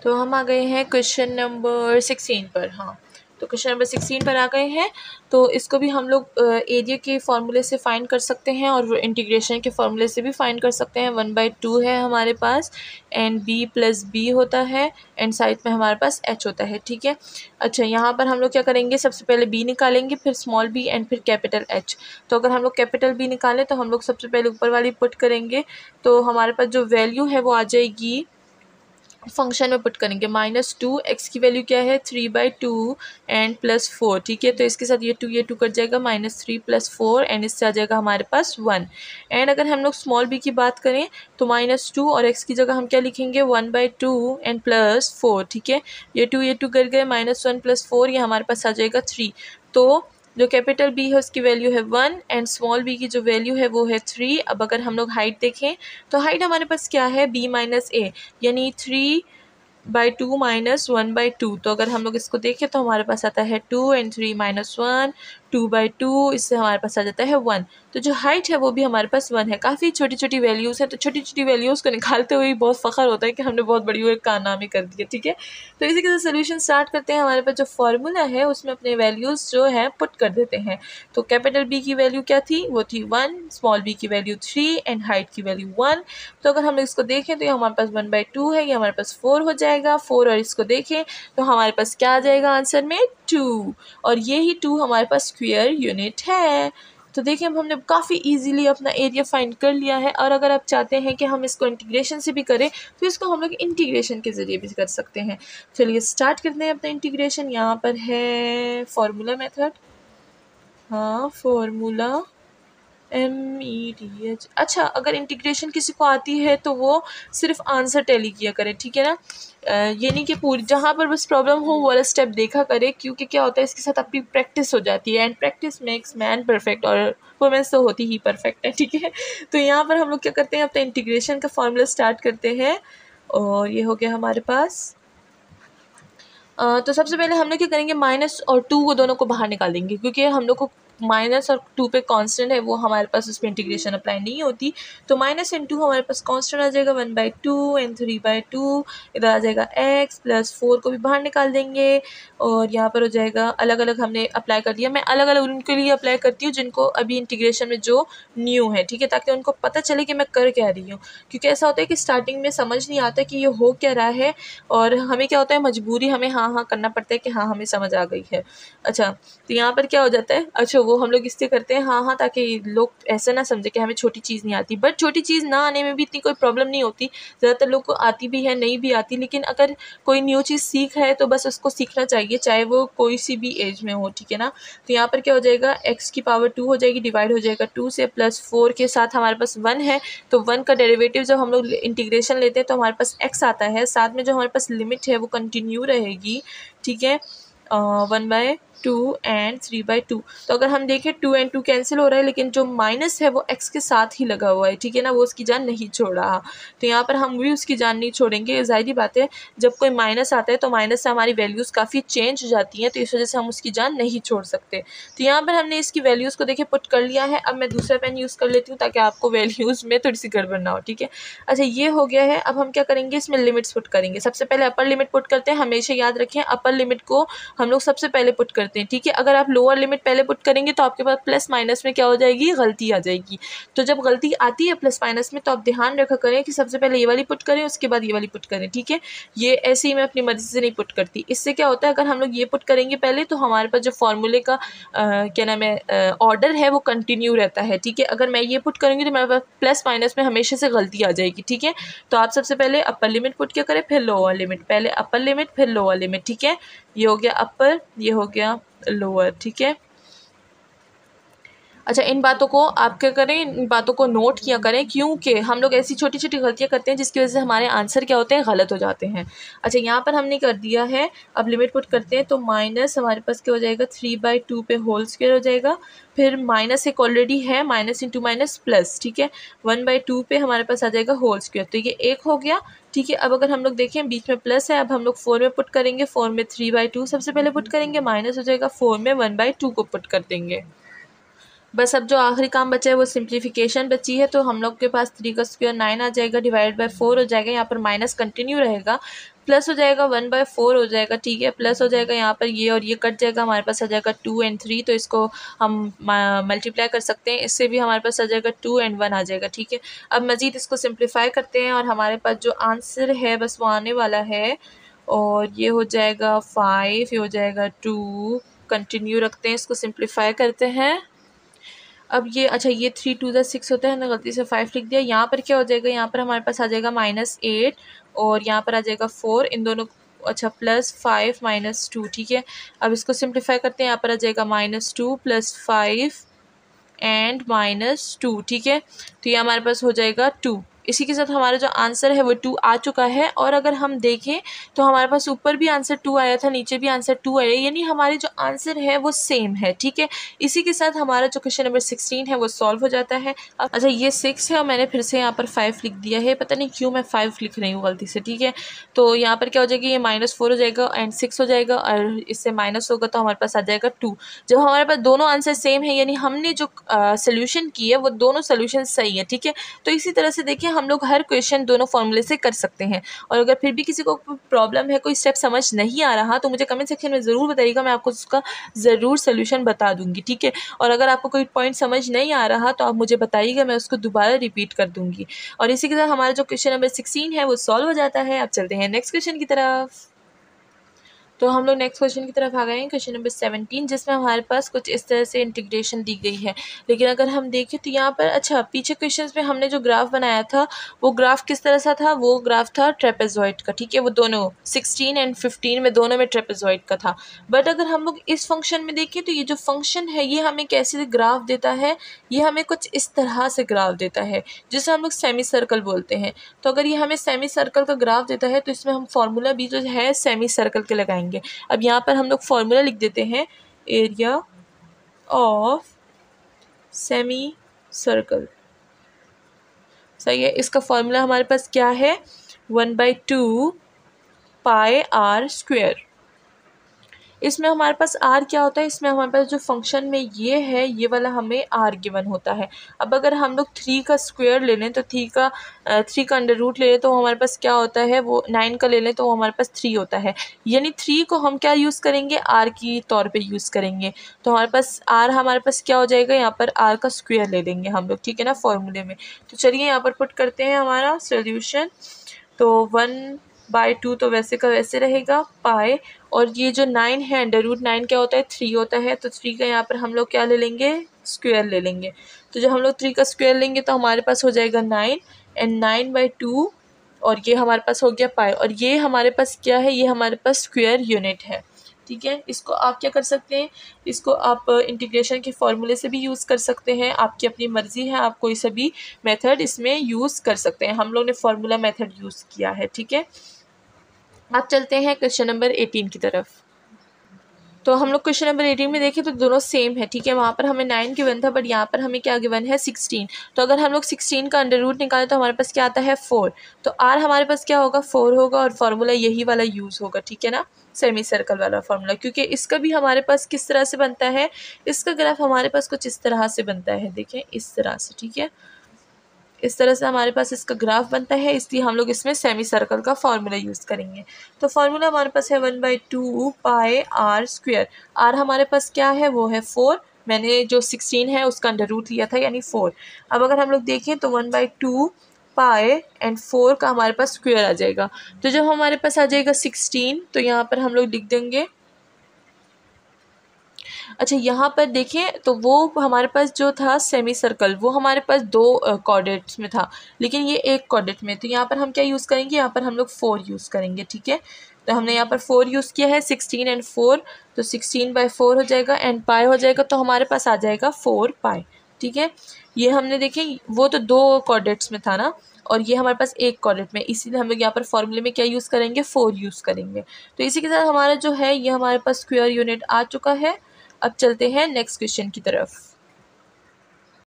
तो हम आ गए हैं क्वेश्चन नंबर 16 पर। हाँ, तो क्वेश्चन नंबर 16 पर आ गए हैं। तो इसको भी हम लोग एरिया के फार्मूले से फाइंड कर सकते हैं और इंटीग्रेशन के फार्मूले से भी फाइंड कर सकते हैं। 1/2 है हमारे पास एंड b प्लस बी होता है एंड साइड में हमारे पास h होता है। ठीक है। अच्छा, यहाँ पर हम लोग क्या करेंगे, सबसे पहले b निकालेंगे, फिर स्मॉल b एंड फिर कैपिटल H। तो अगर हम लोग कैपिटल B निकालें तो हम लोग सबसे पहले ऊपर वाली पुट करेंगे, तो हमारे पास जो वैल्यू है वो आ जाएगी, फंक्शन में पुट करेंगे -2, x की वैल्यू क्या है 3/2 एंड +4। ठीक है, तो इसके साथ ये 2 कट जाएगा, -3 + 4 एंड इससे आ जाएगा हमारे पास 1। एंड अगर हम लोग स्मॉल b की बात करें तो -2 और x की जगह हम क्या लिखेंगे 1/2 एंड +4। ठीक है, ये 2 कर गए, -1 + 4 ये हमारे पास आ जाएगा 3। तो जो कैपिटल B है उसकी वैल्यू है 1 एंड स्मॉल b की जो वैल्यू है वो है 3। अब अगर हम लोग हाइट देखें तो हाइट हमारे पास क्या है b - a, यानी 3/2 - 1/2। तो अगर हम लोग इसको देखें तो हमारे पास आता है 2 एंड 3 - 1, 2/2, इससे हमारे पास आ जाता है 1। तो जो हाइट है वो भी हमारे पास 1 है। काफ़ी छोटी छोटी वैल्यूज़ है, तो छोटी छोटी वैल्यूज़ को निकालते हुए बहुत फ़ख्र होता है कि हमने बहुत बड़ी एक कारनामे कर दिए। ठीक है, तो इसी के साथ सोल्यूशन स्टार्ट करते हैं। हमारे पास जो फार्मूला है उसमें अपने वैल्यूज़ जो है पुट कर देते हैं। तो कैपिटल B की वैल्यू क्या थी, वो थी 1, स्मॉल b की वैल्यू 3 एंड हाइट की वैल्यू 1। तो अगर हम लोग इसको देखें तो ये हमारे पास 1/2 है, ये हमारे पास 4 हो जाएगा। 4 और इसको देखें तो हमारे पास क्या आ जाएगा आंसर में 2, और ये ही 2 हमारे पास स्क्वायर यूनिट है। तो देखिए अब हमने काफ़ी इजीली अपना एरिया फाइंड कर लिया है। और अगर आप चाहते हैं कि हम इसको इंटीग्रेशन से भी करें तो इसको हम लोग इंटीग्रेशन के ज़रिए भी कर सकते हैं। चलिए स्टार्ट करते हैं अपना इंटीग्रेशन। यहाँ पर है फॉर्मूला मेथड। हाँ, फॉर्मूला MEDH। अच्छा, अगर इंटीग्रेशन किसी को आती है तो वो सिर्फ आंसर टैली किया करे, ठीक है ना। ये नहीं कि पूरी जहाँ पर बस प्रॉब्लम हो वो वाला स्टेप देखा करे, क्योंकि क्या होता है इसके साथ आपकी प्रैक्टिस हो जाती है and practice makes man perfect, और वुमेन्स तो होती ही परफेक्ट है। ठीक है, तो यहाँ पर हम लोग क्या करते हैं, अपना इंटीग्रेशन का फॉर्मूला स्टार्ट करते हैं। और ये हो गया हमारे पास। तो सबसे पहले हम लोग क्या करेंगे, माइनस और 2 को दोनों को बाहर निकाल देंगे, क्योंकि हम लोग को माइनस और 2 पे कांस्टेंट है, वो हमारे पास उस पर इंटीग्रेशन अप्लाई नहीं होती। तो माइनस एंड 2 हमारे पास कांस्टेंट आ जाएगा 1/2 एंड 3/2। इधर आ जाएगा x प्लस 4 को भी बाहर निकाल देंगे, और यहाँ पर हो जाएगा अलग अलग हमने अप्लाई कर दिया। मैं अलग अलग उनके लिए अप्लाई करती हूँ जिनको अभी इंटीग्रेशन में जो न्यू है, ठीक है, ताकि उनको पता चले कि मैं कर क्या रही हूँ। क्योंकि ऐसा होता है कि स्टार्टिंग में समझ नहीं आता कि ये हो क्या रहा है, और हमें क्या होता है मजबूरी, हमें हाँ हाँ करना पड़ता है कि हाँ हमें समझ आ गई है। अच्छा, तो यहाँ पर क्या हो जाता है, अच्छा वो हम लोग इसलिए करते हैं हाँ हाँ, ताकि लोग ऐसा ना समझे कि हमें छोटी चीज़ नहीं आती। बट छोटी चीज़ ना आने में भी इतनी कोई प्रॉब्लम नहीं होती, ज़्यादातर लोग को आती भी है, नहीं भी आती। लेकिन अगर कोई न्यू चीज़ सीख है तो बस उसको सीखना चाहिए, चाहे वो कोई सी भी एज में हो, ठीक है ना। तो यहाँ पर क्या हो जाएगा, x की पावर 2 हो जाएगी, डिवाइड हो जाएगा 2 से, प्लस 4 के साथ हमारे पास 1 है। तो 1 का डेरिवेटिव जब हम लोग इंटीग्रेशन लेते हैं तो हमारे पास x आता है, साथ में जो हमारे पास लिमिट है वो कंटिन्यू रहेगी। ठीक है, 1/2 एंड 3/2। तो अगर हम देखें 2 एंड 2 कैंसिल हो रहा है, लेकिन जो माइनस है वो x के साथ ही लगा हुआ है, ठीक है ना, वो उसकी जान नहीं छोड़ रहा। तो यहाँ पर हम भी उसकी जान नहीं छोड़ेंगे। ज़ाहिर बात है, जब कोई माइनस आता है तो माइनस से हमारी वैल्यूज़ काफ़ी चेंज हो जाती हैं, तो इस वजह से हम उसकी जान नहीं छोड़ सकते। तो यहाँ पर हमने इसकी वैल्यूज़ को देखे पुट कर लिया है। अब मैं दूसरा पेन यूज़ कर लेती हूँ ताकि आपको वैल्यूज़ में थोड़ी सी गड़बड़ ना हो, ठीक है। अच्छा, ये हो गया है। अब हम क्या करेंगे, इसमें लिमिट्स पुट करेंगे। सबसे पहले अपर लिमिट पुट करते हैं। हमेशा याद रखें, अपर लिमिट को हम लोग सबसे पहले पुट करते हैं, ठीक है। अगर आप लोअर लिमिट पहले पुट करेंगे तो आपके पास प्लस माइनस में क्या हो जाएगी, गलती आ जाएगी। तो जब गलती आती है प्लस माइनस में तो आप ध्यान रखा करें कि सबसे पहले ये वाली पुट करें, उसके बाद ये वाली पुट करें, ठीक है। ये ऐसे ही मैं अपनी मर्जी से नहीं पुट करती। इससे क्या होता है, अगर हम लोग ये पुट करेंगे पहले तो हमारे पास जो फॉर्मूले का क्या नाम है ऑर्डर है वो कंटिन्यू रहता है, ठीक है। अगर मैं ये पुट करूँगी तो मेरे पास प्लस माइनस में हमेशा से गलती आ जाएगी, ठीक है। तो आप सबसे पहले अपर लिमिट पुट क्या करें, फिर लोअर लिमिट, पहले अपर लिमिट फिर लोअर लिमिट, ठीक है। ये हो गया अपर, ये हो गया लोअर, ठीक है। अच्छा, इन बातों को आप क्या करें, इन बातों को नोट किया करें, क्योंकि हम लोग ऐसी छोटी छोटी गलतियां करते हैं जिसकी वजह से हमारे आंसर क्या होते हैं, गलत हो जाते हैं। अच्छा, यहाँ पर हमने कर दिया है। अब लिमिट पुट करते हैं तो माइनस हमारे पास क्या हो जाएगा, 3/2 पे होल स्क्वायर हो जाएगा। फिर माइनस एक ऑलरेडी है, माइनस इंटू माइनस प्लस, ठीक है। 1/2 पे हमारे पास आ जाएगा होल स्क्वायर, तो ये एक हो गया, ठीक है। अब अगर हम लोग देखें बीच में प्लस है, अब हम लोग 4 में पुट करेंगे। 4 में 3/2 सबसे पहले पुट करेंगे, माइनस हो जाएगा 4 में 1/2 को पुट कर देंगे। बस अब जो आखिरी काम बचा है वो सिंप्लीफिकेशन बची है। तो हम लोग के पास 3 का स्क्वायर 9 आ जाएगा, डिवाइड बाय 4 हो जाएगा, यहाँ पर माइनस कंटिन्यू रहेगा, प्लस हो जाएगा 1/4 हो जाएगा, ठीक है, प्लस हो जाएगा यहाँ पर ये और ये कट जाएगा, हमारे पास आ जाएगा 2 और 3, तो इसको हम मल्टीप्लाई कर सकते हैं, इससे भी हमारे पास आ जाएगा 2 और 1 आ जाएगा, ठीक है। अब मज़ीद इसको सिंप्लीफाई करते हैं और हमारे पास जो आंसर है बस वो आने वाला है, और ये हो जाएगा 5, ये हो जाएगा 2, कंटिन्यू रखते हैं, इसको सिंप्लीफाई करते हैं। अब ये अच्छा ये 3 2 ज़ा 6 होता है ना, गलती से 5 लिख दिया। यहाँ पर क्या हो जाएगा, यहाँ पर हमारे पास आ जाएगा -8 और यहाँ पर आ जाएगा 4, इन दोनों अच्छा +5 -2, ठीक है। अब इसको सिंप्लीफाई करते हैं, यहाँ पर आ जाएगा -2 +5 एंड -2, ठीक है। तो ये हमारे पास हो जाएगा 2। इसी के साथ हमारा जो आंसर है वो 2 आ चुका है। और अगर हम देखें तो हमारे पास ऊपर भी आंसर 2 आया था, नीचे भी आंसर 2 आया, यानी हमारे जो आंसर है वो सेम है, ठीक है। इसी के साथ हमारा जो क्वेश्चन नंबर 16 है वो सॉल्व हो जाता है। अच्छा ये 6 है और मैंने फिर से यहाँ पर 5 लिख दिया है, पता नहीं क्यों मैं 5 लिख रही हूँ गलती से, ठीक है। तो यहाँ पर क्या हो जाएगा, ये -4 हो जाएगा एंड 6 हो जाएगा और इससे माइनस होगा तो हमारे पास आ जाएगा 2। जब हमारे पास दोनों आंसर सेम है यानी हमने जो सोल्यूशन की है वो दोनों सोल्यूशन सही है, ठीक है। तो इसी तरह से देखिए हम लोग हर क्वेश्चन दोनों फॉर्मूले से कर सकते हैं। और अगर फिर भी किसी को प्रॉब्लम है, कोई स्टेप समझ नहीं आ रहा, तो मुझे कमेंट सेक्शन में ज़रूर बताइएगा, मैं आपको उसका ज़रूर सोल्यूशन बता दूंगी, ठीक है। और अगर आपको कोई पॉइंट समझ नहीं आ रहा तो आप मुझे बताइएगा, मैं उसको दोबारा रिपीट कर दूंगी। और इसी के साथ हमारा जो क्वेश्चन नंबर 16 है वो सॉल्व हो जाता है। अब चलते हैं नेक्स्ट क्वेश्चन की तरफ। तो हम लोग नेक्स्ट क्वेश्चन की तरफ आ गए हैं, क्वेश्चन नंबर 17, जिसमें हमारे पास कुछ इस तरह से इंटीग्रेशन दी गई है। लेकिन अगर हम देखें तो यहाँ पर अच्छा पीछे क्वेश्चंस में हमने जो ग्राफ बनाया था वो ग्राफ किस तरह सा था, वो ग्राफ था ट्रेपेजॉइड का, ठीक है। वो दोनों 16 और 15 में दोनों में ट्रेपेजॉइड का था। बट अगर हम लोग इस फंक्शन में देखें तो ये जो फंक्शन है ये हमें कैसे ग्राफ देता है, ये हमें कुछ इस तरह से ग्राफ देता है जिसे हम लोग सेमी सर्कल बोलते हैं। तो अगर ये हमें सेमी सर्कल का ग्राफ देता है तो इसमें हम फॉर्मूला भी जो है सेमी सर्कल के लगाएंगे। अब यहाँ पर हम लोग फॉर्मूला लिख देते हैं, एरिया ऑफ सेमी सर्कल, सही है। इसका फॉर्मूला हमारे पास क्या है, 1/2 पाई आर स्क्वायर। इसमें हमारे पास आर क्या होता है, इसमें हमारे पास जो फंक्शन में ये है ये वाला हमें आर गिवन होता है। अब अगर हम लोग 3 का स्क्वायर ले लें तो 3 का अंडर रूट ले लें तो हमारे पास क्या होता है, वो 9 का ले लें तो हमारे पास 3 होता है। यानी 3 को हम क्या यूज़ करेंगे, आर की तौर पे यूज़ करेंगे। तो हमारे पास आर हमारे पास क्या हो जाएगा, यहाँ पर आर का स्क्वायर ले लेंगे हम लोग, ठीक है ना, फॉर्मूले में। तो चलिए यहाँ पर पुट करते हैं हमारा सोल्यूशन। तो 1/2 तो वैसे का वैसे रहेगा, पाई और ये जो 9 है अंडर रूट 9 क्या होता है, 3 होता है। तो 3 का यहाँ पर हम लोग क्या ले लेंगे, स्क्वायर ले लेंगे। तो जब हम लोग 3 का स्क्वायर लेंगे तो हमारे पास हो जाएगा 9 एंड 9/2 और ये हमारे पास हो गया पाई। और ये हमारे पास क्या है, ये हमारे पास स्क्वायर यूनिट है, ठीक है। इसको आप क्या कर सकते हैं, इसको आप इंटीग्रेशन के फॉर्मूले से भी यूज़ कर सकते हैं, आपकी अपनी मर्ज़ी है, आप कोई सा भी मेथड इसमें यूज़ कर सकते हैं। हम लोग ने फार्मूला मेथड यूज़ किया है, ठीक है। अब चलते हैं क्वेश्चन नंबर 18 की तरफ। तो हम लोग क्वेश्चन नंबर 18 में देखें तो दोनों सेम है, ठीक है। वहाँ पर हमें 9 गिवन था बट यहाँ पर हमें क्या गिवन है, 16। तो अगर हम लोग 16 का अंडर रूट निकालें तो हमारे पास क्या आता है, 4। तो आर हमारे पास क्या होगा, 4 होगा और फार्मूला यही वाला यूज़ होगा, ठीक है ना, सेमी सर्कल वाला फार्मूला। क्योंकि इसका भी हमारे पास किस तरह से बनता है, इसका ग्राफ हमारे पास कुछ इस तरह से बनता है, देखें इस तरह से, ठीक है। इस तरह से हमारे पास इसका ग्राफ बनता है, इसलिए हम लोग इसमें सेमी सर्कल का फार्मूला यूज़ करेंगे। तो फार्मूला हमारे पास है 1/2 पाई आर स्क्वायर। आर हमारे पास क्या है, वो है 4। मैंने जो 16 है उसका अंडर रूट लिया था यानी 4। अब अगर हम लोग देखें तो 1/2 पाई एंड 4 का हमारे पास स्क्वायर आ जाएगा। तो जब हमारे पास आ जाएगा 16 तो यहाँ पर हम लोग लिख देंगे, अच्छा यहाँ पर देखें तो वो हमारे पास जो था सेमी सर्कल वो हमारे पास 2 कोऑर्डिनेट्स में था, लेकिन ये एक कोऑर्डिनेट में। तो यहाँ पर हम क्या यूज़ करेंगे, यहाँ पर हम लोग 4 यूज़ करेंगे, ठीक है। तो हमने यहाँ पर 4 यूज़ किया है, 16 एंड 4, तो 16/4 हो जाएगा एंड पाई हो जाएगा, तो हमारे पास आ जाएगा 4 पाई, ठीक है। ये हमने देखें वो तो 2 कोऑर्डिनेट्स में था ना, और ये हमारे पास एक कोऑर्डिनेट में, इसीलिए हम लोग यहाँ पर फॉर्मूले में क्या यूज़ करेंगे, 4 यूज़ करेंगे। तो इसी के साथ हमारा जो है ये हमारे पास स्क्वायर यूनिट आ चुका है। अब चलते हैं नेक्स्ट क्वेश्चन की तरफ।